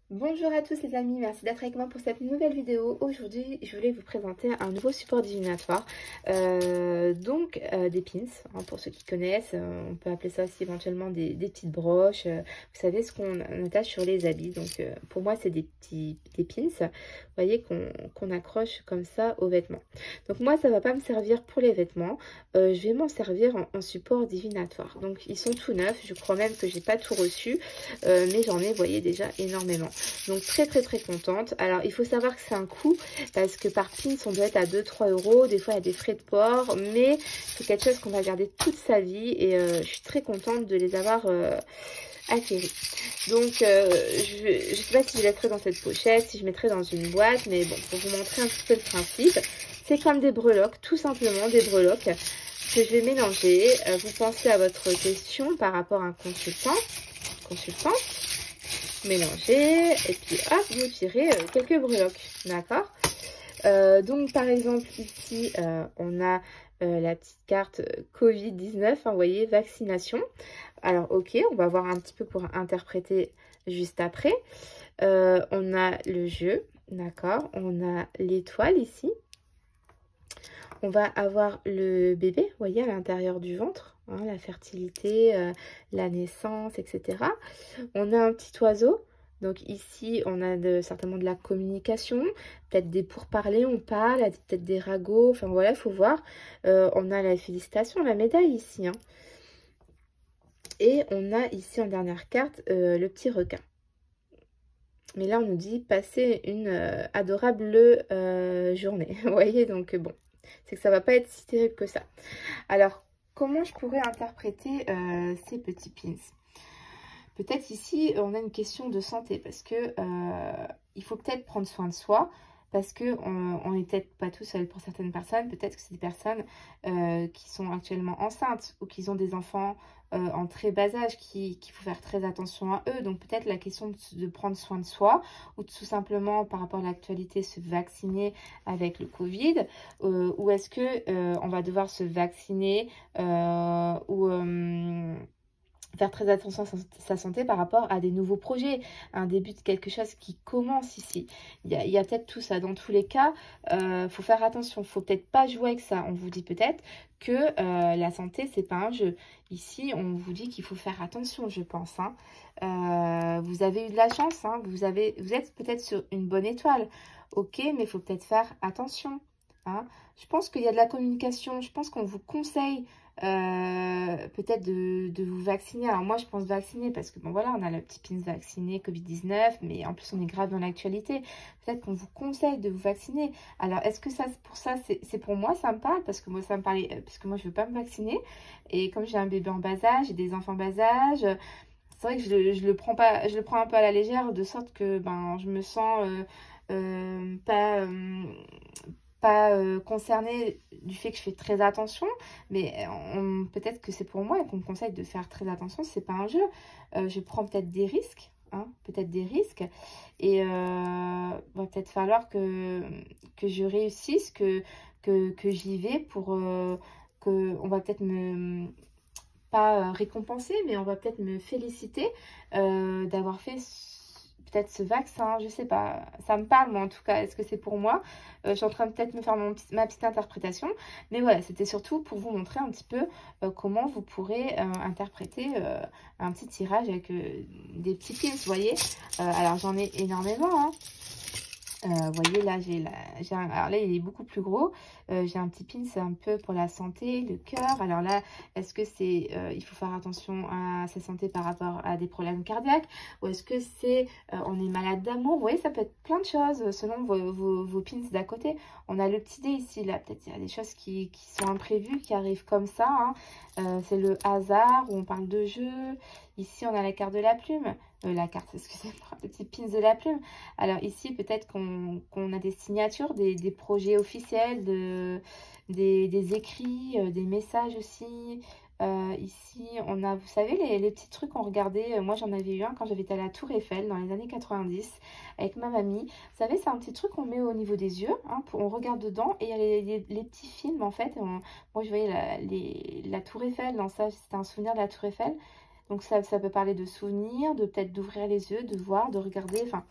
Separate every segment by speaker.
Speaker 1: Bonjour à tous les amis, merci d'être avec moi pour cette nouvelle vidéo. Aujourd'hui, je voulais vous présenter un nouveau support divinatoire, des pins, hein, pour ceux qui connaissent. On peut appeler ça aussi éventuellement des petites broches. Vous savez ce qu'on attache sur les habits. Donc pour moi, c'est des pins, vous voyez, qu'on accroche comme ça aux vêtements. Donc moi, ça va pas me servir pour les vêtements. Je vais m'en servir en support divinatoire. Donc ils sont tout neufs, je crois même que j'ai pas tout reçu, mais j'en ai, vous voyez, déjà énormément. Donc très contente. Alors il faut savoir que c'est un coût parce que par pins on doit être à 2-3 euros. Des fois il y a des frais de port, mais c'est quelque chose qu'on va garder toute sa vie et je suis très contente de les avoir acquéris. Donc je ne sais pas si je les mettrai dans cette pochette, si je mettrai dans une boîte, mais bon, pour vous montrer un petit peu le principe, c'est comme des breloques, tout simplement des breloques que je vais mélanger. Vous pensez à votre question par rapport à un consultant, mélanger et puis hop, vous tirez quelques breloques, d'accord. Donc par exemple ici on a la petite carte Covid-19, hein, vous voyez, vaccination. Alors ok, on va voir un petit peu pour interpréter juste après. On a le jeu, d'accord, on a l'étoile ici. On va avoir le bébé, vous voyez, à l'intérieur du ventre, hein, la fertilité, la naissance, etc. On a un petit oiseau. Donc ici, on a certainement de la communication, peut-être des pourparlers, on parle, peut-être des ragots, enfin voilà, il faut voir. On a la félicitation, la médaille ici, hein. Et on a ici en dernière carte le petit requin. Mais là, on nous dit passer une adorable journée. Vous voyez, donc bon, c'est que ça va pas être si terrible que ça. Alors, comment je pourrais interpréter ces petits pins? Peut-être ici, on a une question de santé parce que il faut peut-être prendre soin de soi parce que on n'est peut-être pas tout seul pour certaines personnes. Peut-être que c'est des personnes qui sont actuellement enceintes ou qui ont des enfants en très bas âge qu'il faut faire très attention à eux. Donc peut-être la question de prendre soin de soi ou tout simplement par rapport à l'actualité se vacciner avec le Covid, ou est-ce que on va devoir se vacciner ou faire très attention à sa santé par rapport à des nouveaux projets, un début de quelque chose qui commence ici. Il y a peut-être tout ça. Dans tous les cas, faut faire attention. Faut peut-être pas jouer avec ça. On vous dit peut-être que la santé, c'est pas un jeu. Ici, on vous dit qu'il faut faire attention, je pense, hein. Vous avez eu de la chance, hein. Vous êtes peut-être sur une bonne étoile. Ok, mais il faut peut-être faire attention, hein. Je pense qu'il y a de la communication. Je pense qu'on vous conseille peut-être de vous vacciner. Alors moi je pense vacciner parce que bon voilà, on a le petit pins vacciné Covid-19, mais en plus on est grave dans l'actualité. Peut-être qu'on vous conseille de vous vacciner. Alors est-ce que ça, pour ça, c'est pour moi, ça me parle parce que moi ça me parlait, parce que moi je veux pas me vacciner. Et comme j'ai un bébé en bas âge, j'ai des enfants en bas âge, c'est vrai que je le prends pas, je le prends un peu à la légère, de sorte que ben je me sens pas concernée du fait que je fais très attention, mais peut-être que c'est pour moi et qu'on me conseille de faire très attention, c'est pas un jeu. Je prends peut-être des risques, hein, peut-être des risques, et va peut-être falloir que je réussisse, que j'y vais pour on va peut-être me pas récompenser, mais on va peut-être me féliciter d'avoir fait peut-être ce vaccin, je sais pas, ça me parle moi en tout cas, est-ce que c'est pour moi? Je suis en train de peut-être me faire ma petite interprétation, mais voilà, c'était surtout pour vous montrer un petit peu comment vous pourrez interpréter un petit tirage avec des petits pins, vous voyez. Alors j'en ai énormément, hein. Vous voyez là, alors là il est beaucoup plus gros. J'ai un petit pin, c'est un peu pour la santé, le cœur. Alors là, est-ce que c'est il faut faire attention à sa santé par rapport à des problèmes cardiaques, ou est-ce que c'est on est malade d'amour? Vous voyez, ça peut être plein de choses selon vos pins d'à côté. On a le petit dé ici, là peut-être il y a des choses qui sont imprévues, qui arrivent comme ça, hein. C'est le hasard, où on parle de jeu. Ici on a la carte de la plume, excusez-moi, le petit pin de la plume. Alors ici, peut-être qu'on a des signatures, des projets officiels, des écrits, des messages aussi. Ici, on a, vous savez, les petits trucs qu'on regardait. Moi, j'en avais eu un quand j'avais été à la Tour Eiffel dans les années 90 avec ma mamie. Vous savez, c'est un petit truc qu'on met au niveau des yeux, hein, on regarde dedans et il y a les petits films en fait. Moi, je voyais la Tour Eiffel dans ça, c'était un souvenir de la Tour Eiffel. Donc ça peut parler de souvenirs, de peut-être d'ouvrir les yeux, de voir, de regarder. Enfin,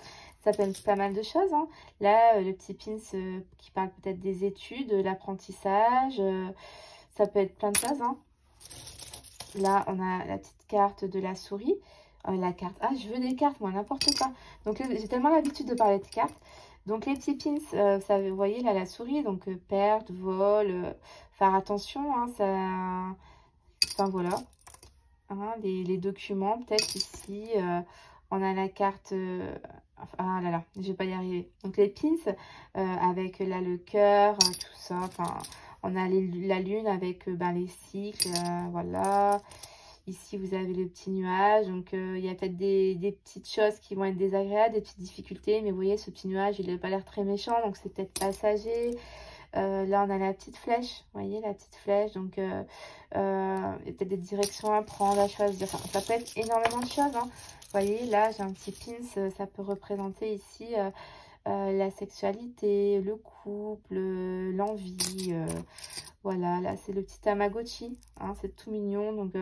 Speaker 1: ça peut être pas mal de choses, hein. Là, le petit pins qui parle peut-être des études, de l'apprentissage. Ça peut être plein de choses, hein. Là, on a la petite carte de la souris. La carte. Ah, je veux des cartes, moi, n'importe quoi. Donc, j'ai tellement l'habitude de parler de cartes. Donc, les petits pins, ça, vous voyez, là, la souris. Donc, perte, vol, faire attention, hein, ça... Enfin, voilà. Hein, les documents, peut-être ici, on a la carte... ah là là, je vais pas y arriver. Donc, les pins, avec, là, le cœur, tout ça, enfin... On a la lune avec ben, les cycles, voilà. Ici, vous avez le petit nuage. Donc, il y a peut-être des petites choses qui vont être désagréables, des petites difficultés. Mais vous voyez, ce petit nuage, il n'a pas l'air très méchant. Donc, c'est peut-être passager. Là, on a la petite flèche. Vous voyez, la petite flèche. Donc, il y a peut-être des directions à prendre, à choisir. Enfin, ça peut être énormément de choses. Hein. Vous voyez, là, j'ai un petit pins. Ça peut représenter ici... la sexualité, le couple, l'envie, voilà, là c'est le petit Tamagotchi, hein, c'est tout mignon. Donc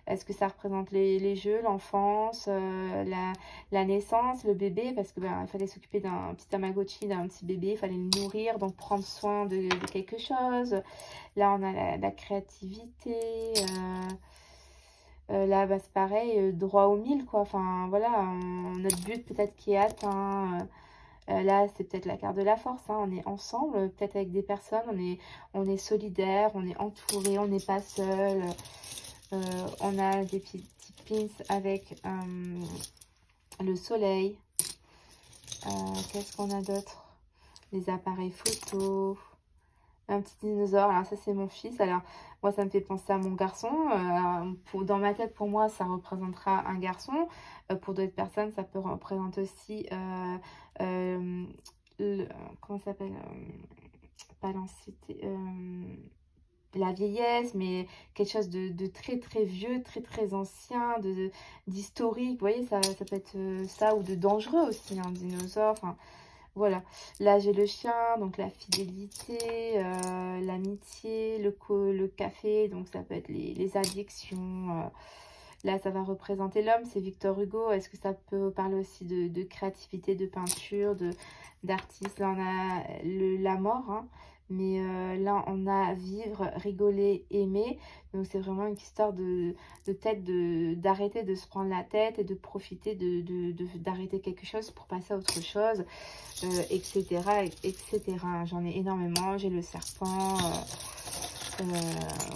Speaker 1: est-ce que ça représente les jeux, l'enfance, la naissance, le bébé, parce que ben, il fallait s'occuper d'un petit Tamagotchi, d'un petit bébé, il fallait le nourrir, donc prendre soin de quelque chose. Là on a la créativité, là bah, c'est pareil, droit au mille quoi, enfin voilà, notre but peut-être qui est atteint. Là, c'est peut-être la carte de la force, hein. On est ensemble, peut-être avec des personnes, on est solidaire, on est entouré, on n'est pas seul. On a des petits pins avec le soleil. Qu'est-ce qu'on a d'autre? Les appareils photo. Un petit dinosaure, alors ça c'est mon fils. Alors moi ça me fait penser à mon garçon. Dans ma tête, pour moi, ça représentera un garçon. Pour d'autres personnes, ça peut représenter aussi comment ça s'appelle, pas l'ancienneté, la vieillesse, mais quelque chose de très très vieux, très très ancien, d'historique. Vous voyez, ça peut être ça, ou de dangereux aussi, un dinosaure. Enfin, voilà, là j'ai le chien, donc la fidélité, l'amitié, le café, donc ça peut être les addictions. Là ça va représenter l'homme, c'est Victor Hugo. Est-ce que ça peut parler aussi de créativité, de peinture, d'artiste? Là on a la mort, hein. Mais là, on a vivre, rigoler, aimer. Donc, c'est vraiment une histoire d'arrêter de se prendre la tête et de profiter d'arrêter quelque chose pour passer à autre chose, etc., etc. J'en ai énormément. J'ai le serpent.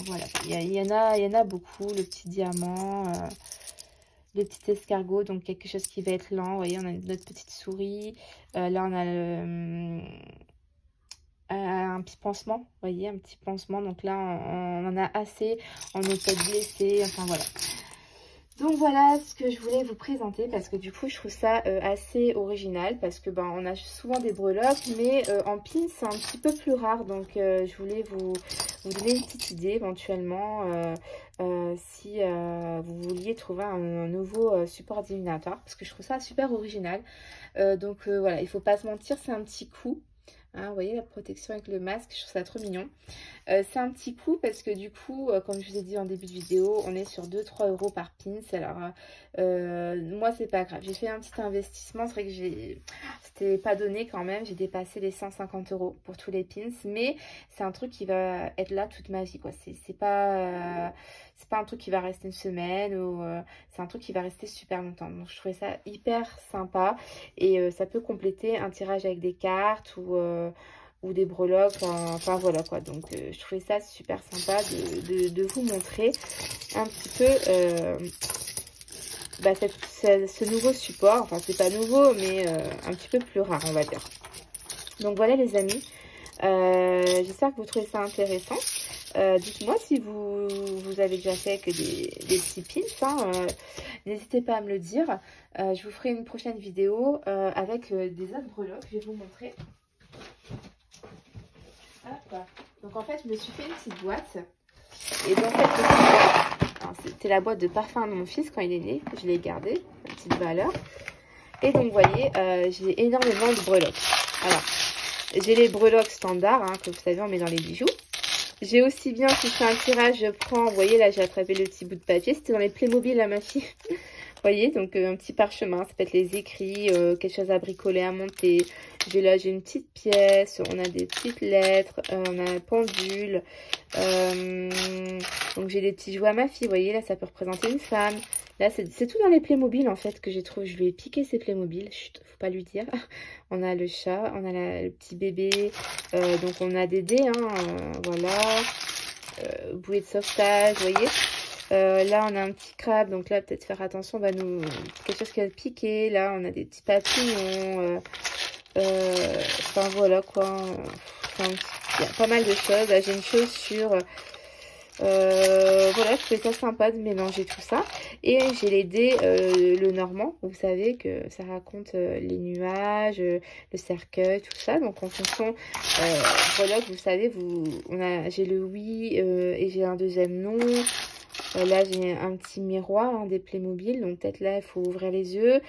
Speaker 1: Voilà. Il y en a beaucoup. Le petit diamant. Le petit escargot, donc quelque chose qui va être lent. Vous voyez, on a notre petite souris. Là, on a un petit pansement, vous voyez, un petit pansement. Donc là, on en a assez, on est peut-être blessé, enfin voilà. Donc voilà ce que je voulais vous présenter, parce que du coup, je trouve ça assez original, parce que ben, on a souvent des breloques, mais en pin, c'est un petit peu plus rare. Donc je voulais vous donner une petite idée éventuellement, si vous vouliez trouver un nouveau support divinatoire, parce que je trouve ça super original. Donc voilà, il faut pas se mentir, c'est un petit coup. Hein, vous voyez la protection avec le masque, je trouve ça trop mignon. C'est un petit coup parce que du coup, comme je vous ai dit en début de vidéo, on est sur 2-3 euros par pins. Alors, moi, c'est pas grave. J'ai fait un petit investissement. C'est vrai que c'était pas donné quand même. J'ai dépassé les 150 euros pour tous les pins. Mais c'est un truc qui va être là toute ma vie, quoi. C'est pas un truc qui va rester une semaine, ou c'est un truc qui va rester super longtemps. Donc, je trouvais ça hyper sympa. Et ça peut compléter un tirage avec des cartes ou des breloques, enfin voilà quoi. Donc je trouvais ça super sympa de vous montrer un petit peu bah, ce nouveau support. Enfin c'est pas nouveau, mais un petit peu plus rare, on va dire. Donc voilà les amis, j'espère que vous trouvez ça intéressant. Dites-moi si vous avez déjà fait que des petits pins, hein, n'hésitez pas à me le dire. Je vous ferai une prochaine vidéo avec des autres breloques. Je vais vous montrer. Hop. Donc en fait, je me suis fait une petite boîte. Et dans cette petite boîte, c'était la boîte de parfum de mon fils quand il est né. Je l'ai gardée, une petite valeur. Et donc, vous voyez, j'ai énormément de breloques. Alors, j'ai les breloques standards, hein, que vous savez, on met dans les bijoux. J'ai aussi bien, si je fais un tirage, je prends, vous voyez là, j'ai attrapé le petit bout de papier, c'était dans les Playmobil à ma fille. Vous voyez, donc un petit parchemin, ça peut être les écrits, quelque chose à bricoler, à monter. Là, j'ai une petite pièce, on a des petites lettres, on a un pendule. Donc j'ai des petits jouets à ma fille, vous voyez, là, ça peut représenter une femme. Là, c'est tout dans les Playmobil, en fait, que j'ai trouvé. Je lui ai piqué ces Playmobil, chut, faut pas lui dire. On a le chat, on a le petit bébé, donc on a des dés, hein, voilà. Bouée de sauvetage, vous voyez. Là, on a un petit crabe, donc là, peut-être faire attention, va nous quelque chose qui va piquer. Là, on a des petits papillons. Enfin, voilà, quoi. Il y a pas mal de choses. Là, j'ai une chaussure. Voilà, je trouvais ça sympa de mélanger tout ça. Et j'ai les dés, le normand. Vous savez que ça raconte les nuages, le cercueil, tout ça. Donc, en fonction, voilà, vous savez, j'ai le oui et j'ai un deuxième non. Là, j'ai un petit miroir, hein, des Playmobil. Donc, peut-être là, il faut ouvrir les yeux.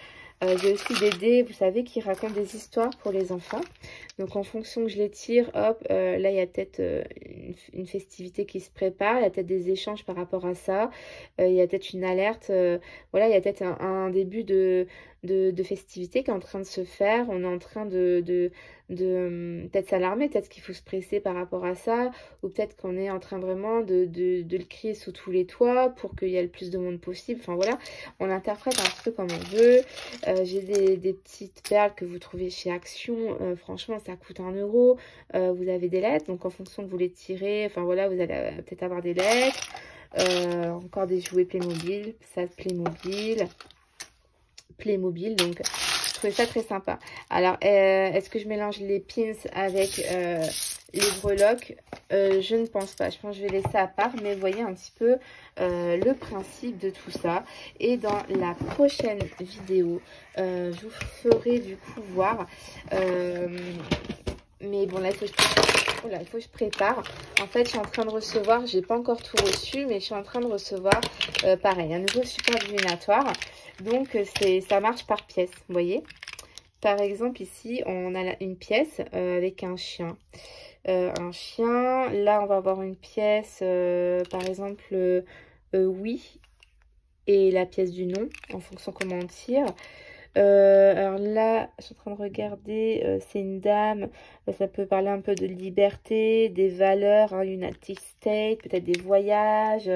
Speaker 1: J'ai aussi des dés, vous savez, qui racontent des histoires pour les enfants. Donc, en fonction que je les tire, hop, là, il y a peut-être une festivité qui se prépare. Il y a peut-être des échanges par rapport à ça. Il y a peut-être une alerte. Voilà, il y a peut-être un début de festivité qui est en train de se faire. On est en train de peut-être s'alarmer, peut-être qu'il faut se presser par rapport à ça, ou peut-être qu'on est en train vraiment de le crier sous tous les toits pour qu'il y ait le plus de monde possible. Enfin voilà, on l'interprète un peu comme on veut. J'ai des petites perles que vous trouvez chez Action. Franchement, ça coûte 1 euro. Vous avez des lettres, donc en fonction que vous les tirez, enfin voilà, vous allez peut-être avoir des lettres. Encore des jouets Playmobil, ça Playmobil, donc je trouvais ça très sympa. Alors, est-ce que je mélange les pins avec les breloques? Je ne pense pas. Je pense que je vais laisser à part, mais vous voyez un petit peu le principe de tout ça. Et dans la prochaine vidéo, je vous ferai du coup voir. Mais bon, là, il faut que je prépare. En fait, je suis en train de recevoir, j'ai pas encore tout reçu, mais je suis en train de recevoir, pareil, un nouveau support divinatoire. Donc, ça marche par pièce, vous voyez. Par exemple, ici, on a une pièce avec un chien. Là, on va avoir une pièce, par exemple, oui, et la pièce du non, en fonction comment on tire. Alors là, je suis en train de regarder, c'est une dame, ça peut parler un peu de liberté, des valeurs, hein, United States, peut-être des voyages.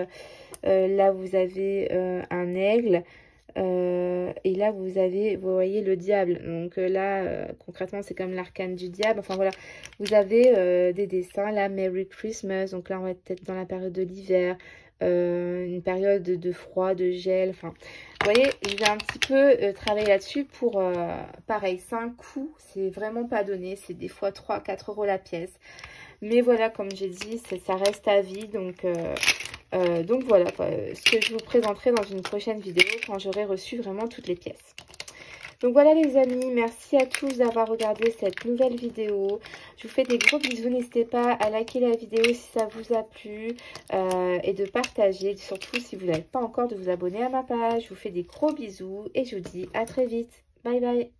Speaker 1: Là, vous avez un aigle. Et là, vous voyez le diable. Donc là, concrètement, c'est comme l'arcane du diable. Enfin voilà, vous avez des dessins. Là, Merry Christmas. Donc là, on va être peut-être dans la période de l'hiver. Une période de froid, de gel. Enfin, vous voyez, je vais un petit peu travailler là-dessus pour, pareil, 5 coups. C'est vraiment pas donné. C'est des fois 3-4 euros la pièce. Mais voilà, comme j'ai dit, ça reste à vie. Donc voilà, quoi, ce que je vous présenterai dans une prochaine vidéo quand j'aurai reçu vraiment toutes les pièces. Donc voilà les amis, merci à tous d'avoir regardé cette nouvelle vidéo. Je vous fais des gros bisous, n'hésitez pas à liker la vidéo si ça vous a plu et de partager. Surtout si vous n'avez pas encore de vous abonner à ma page. Je vous fais des gros bisous et je vous dis à très vite. Bye bye.